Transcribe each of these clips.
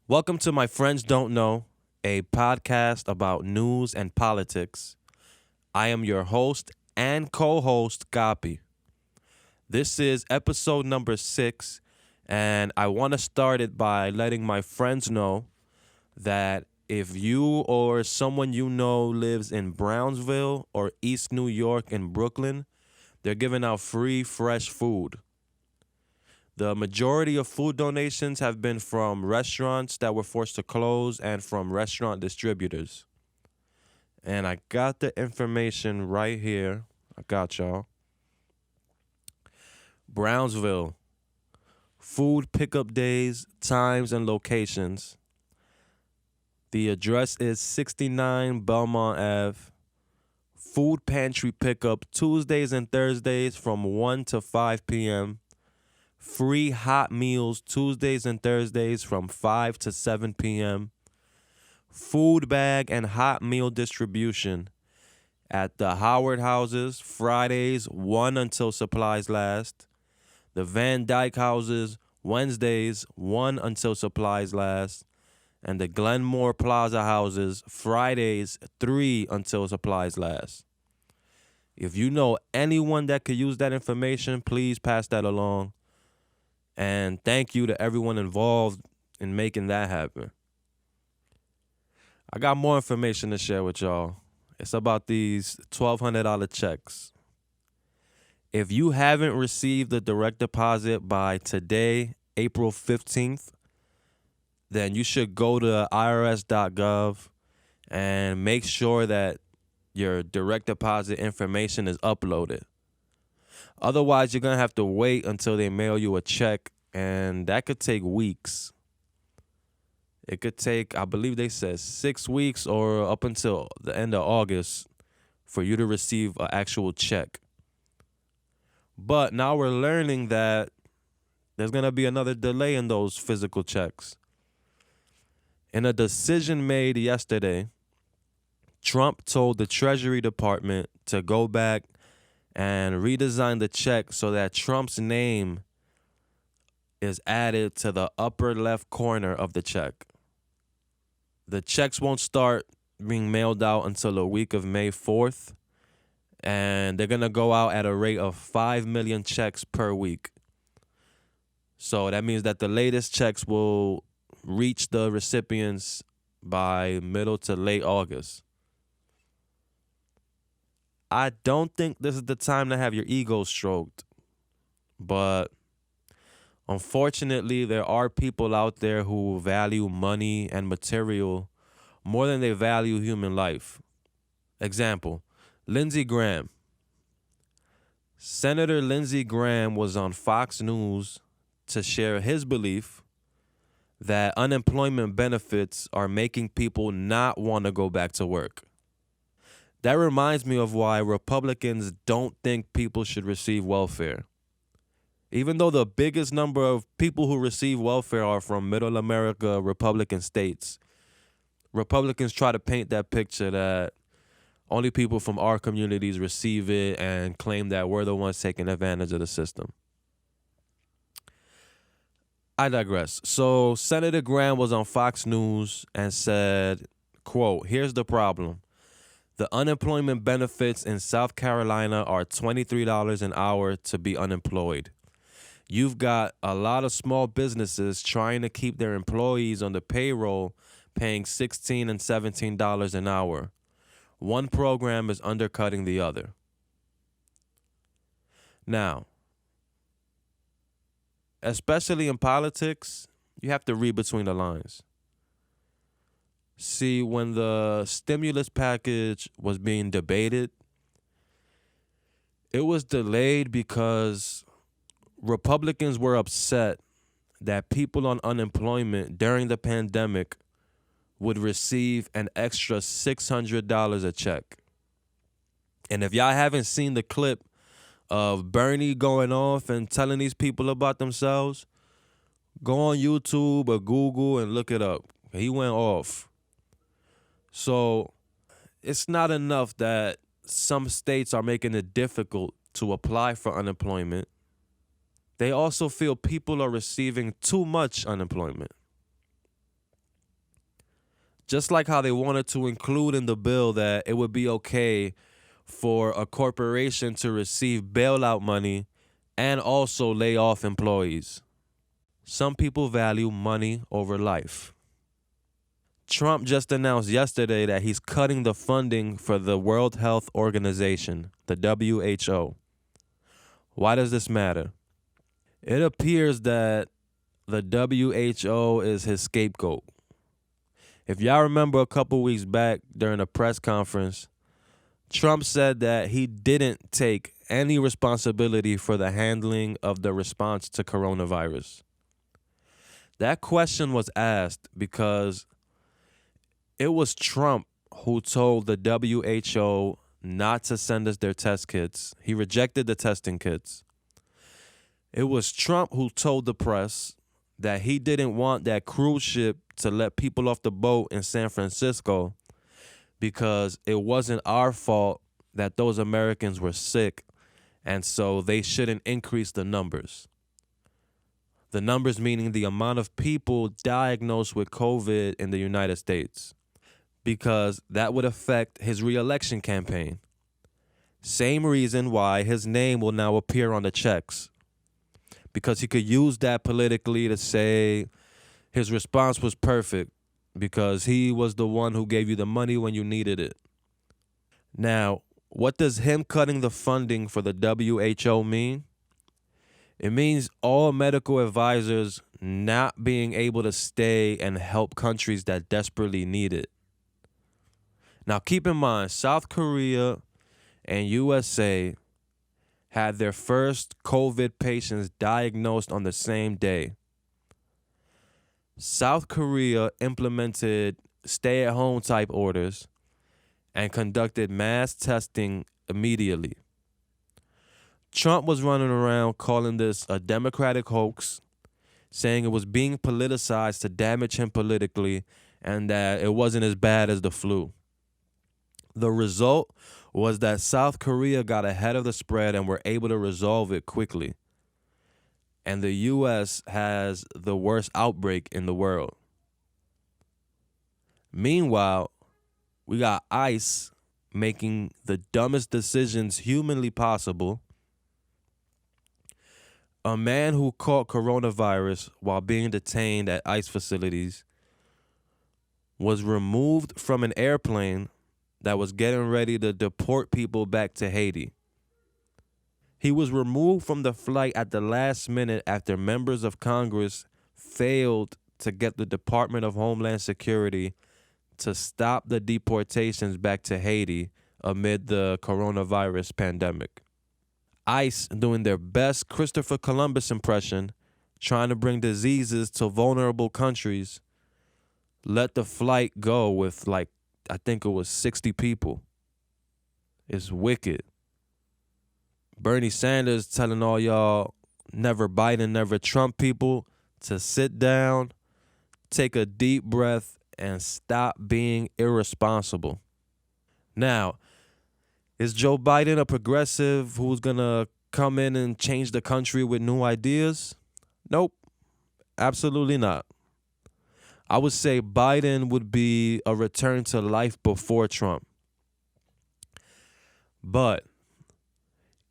Welcome to My Friends Don't Know, a podcast about news and politics. I am your host and co host, Kapi. This is episode number 6, and I want to start it by letting my friends know that if you or someone you know lives in Brownsville or East New York and Brooklyn, they're giving out free, fresh food. The majority of food donations have been from restaurants that were forced to close and from restaurant distributors. And I got the information right here. I got y'all. Brownsville. Food pickup days, times, and locations. The address is 69 Belmont Ave. Food pantry pickup Tuesdays and Thursdays from 1 to 5 p.m. Free hot meals Tuesdays and Thursdays from 5 to 7 p.m. Food bag and hot meal distribution at the Howard houses Fridays 1 until supplies last. The Van Dyke houses Wednesdays 1 until supplies last. And the Glenmore Plaza houses Fridays 3 until supplies last. If you know anyone that could use that information, please pass that along. And thank you to everyone involved in making that happen. I got more information to share with y'all. It's about these $1,200 checks. If you haven't received the direct deposit by today, April 15th, then you should go to irs.gov and make sure that your direct deposit information is uploaded. Otherwise, you're going to have to wait until they mail you a check, and that could take weeks. It could take, I believe they said 6 weeks or up until the end of August for you to receive an actual check. But now we're learning that there's going to be another delay in those physical checks. In a decision made yesterday, Trump told the Treasury Department to go back and redesign the check so that Trump's name is added to the upper left corner of the check. The checks won't start being mailed out until the week of May 4th, and they're going to go out at a rate of 5 million checks per week. So that means that the latest checks will reach the recipients by middle to late August. I don't think this is the time to have your ego stroked, but unfortunately, there are people out there who value money and material more than they value human life. Example, Lindsey Graham. Senator Lindsey Graham was on Fox News to share his belief that unemployment benefits are making people not want to go back to work. That reminds me of why Republicans don't think people should receive welfare. Even though the biggest number of people who receive welfare are from middle America Republican states, Republicans try to paint that picture that only people from our communities receive it and claim that we're the ones taking advantage of the system. I digress. So Senator Graham was on Fox News and said, quote, "Here's the problem. The unemployment benefits in South Carolina are $23 an hour to be unemployed. You've got a lot of small businesses trying to keep their employees on the payroll paying $16 and $17 an hour. One program is undercutting the other." Now, especially in politics, you have to read between the lines. See, when the stimulus package was being debated, it was delayed because Republicans were upset that people on unemployment during the pandemic would receive an extra $600 a check. And if y'all haven't seen the clip of Bernie going off and telling these people about themselves, go on YouTube or Google and look it up. He went off. So it's not enough that some states are making it difficult to apply for unemployment. They also feel people are receiving too much unemployment. Just like how they wanted to include in the bill that it would be okay for a corporation to receive bailout money and also lay off employees. Some people value money over life. Trump just announced yesterday that he's cutting the funding for the World Health Organization, the WHO. Why does this matter? It appears that the WHO is his scapegoat. If y'all remember a couple weeks back during a press conference, Trump said that he didn't take any responsibility for the handling of the response to coronavirus. That question was asked because it was Trump who told the WHO not to send us their test kits. He rejected the testing kits. It was Trump who told the press that he didn't want that cruise ship to let people off the boat in San Francisco because it wasn't our fault that those Americans were sick, and so they shouldn't increase the numbers. The numbers meaning the amount of people diagnosed with COVID in the United States, because that would affect his re-election campaign. Same reason why his name will now appear on the checks, because he could use that politically to say his response was perfect because he was the one who gave you the money when you needed it. Now, what does him cutting the funding for the WHO mean? It means all medical advisors not being able to stay and help countries that desperately need it. Now, keep in mind, South Korea and USA had their first COVID patients diagnosed on the same day. South Korea implemented stay-at-home type orders and conducted mass testing immediately. Trump was running around calling this a Democratic hoax, saying it was being politicized to damage him politically and that it wasn't as bad as the flu. The result was that South Korea got ahead of the spread and were able to resolve it quickly. And the U.S. has the worst outbreak in the world. Meanwhile, we got ICE making the dumbest decisions humanly possible. A man who caught coronavirus while being detained at ICE facilities was removed from an airplane that was getting ready to deport people back to Haiti. He was removed from the flight at the last minute after members of Congress failed to get the Department of Homeland Security to stop the deportations back to Haiti amid the coronavirus pandemic. ICE doing their best Christopher Columbus impression, trying to bring diseases to vulnerable countries, let the flight go with I think it was 60 people. It's wicked. Bernie Sanders telling all y'all never Biden, never Trump people to sit down, take a deep breath, and stop being irresponsible. Now, is Joe Biden a progressive who's going to come in and change the country with new ideas? Nope, absolutely not. I would say Biden would be a return to life before Trump. But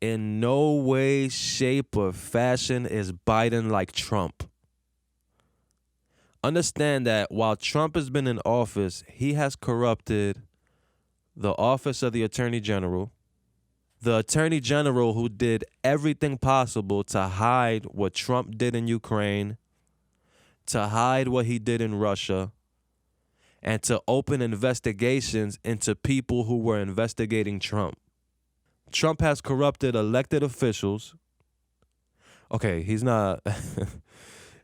in no way, shape, or fashion is Biden like Trump. Understand that while Trump has been in office, he has corrupted the office of the Attorney General who did everything possible to hide what Trump did in Ukraine, to hide what he did in Russia, and to open investigations into people who were investigating Trump. Trump has corrupted elected officials. Okay, he's not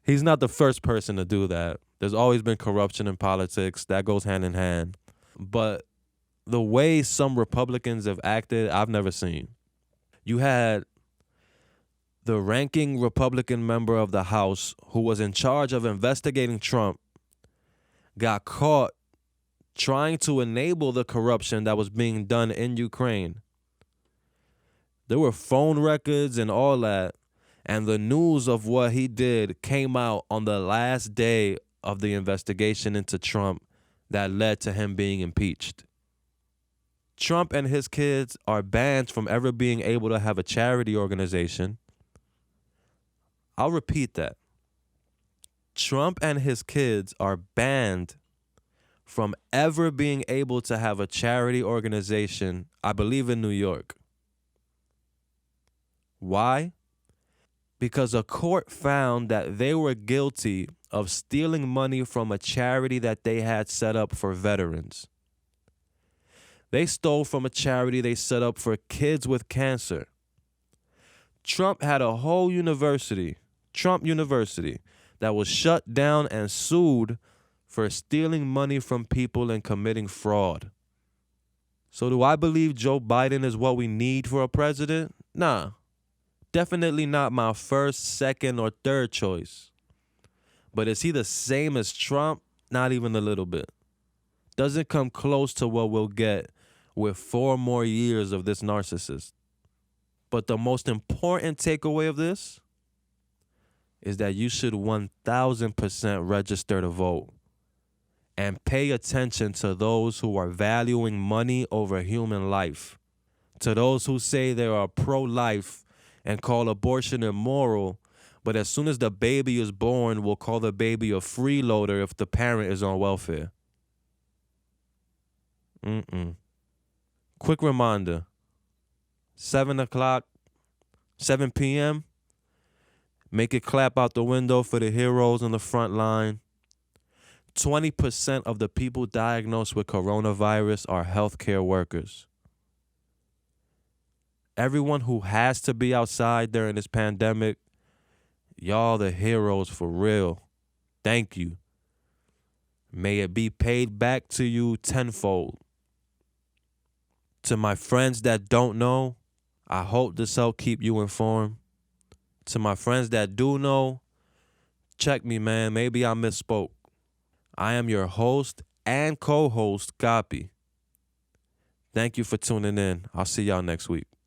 he's not the first person to do that. There's always been corruption in politics. That goes hand in hand. But the way some Republicans have acted, I've never seen. You had the ranking Republican member of the House who was in charge of investigating Trump got caught trying to enable the corruption that was being done in Ukraine. There were phone records and all that, and the news of what he did came out on the last day of the investigation into Trump that led to him being impeached. Trump and his kids are banned from ever being able to have a charity organization. I'll repeat that. Trump and his kids are banned from ever being able to have a charity organization, I believe in New York. Why? Because a court found that they were guilty of stealing money from a charity that they had set up for veterans. They stole from a charity they set up for kids with cancer. Trump had a whole university, Trump University, that was shut down and sued for stealing money from people and committing fraud. So do I believe Joe Biden is what we need for a president? Nah. Definitely not my first, second, or third choice. But is he the same as Trump? Not even a little bit. Doesn't come close to what we'll get with 4 more years of this narcissist. But the most important takeaway of this is that you should 1000% register to vote and pay attention to those who are valuing money over human life, to those who say they are pro-life and call abortion immoral, but as soon as the baby is born, will call the baby a freeloader if the parent is on welfare. Quick reminder, 7 o'clock, 7 p.m., make it clap out the window for the heroes on the front line. 20% of the people diagnosed with coronavirus are healthcare workers. Everyone who has to be outside during this pandemic, y'all the heroes for real. Thank you. May it be paid back to you tenfold. To my friends that don't know, I hope this helped keep you informed. To my friends that do know, check me, man. Maybe I misspoke. I am your host and co-host, Kapi. Thank you for tuning in. I'll see y'all next week.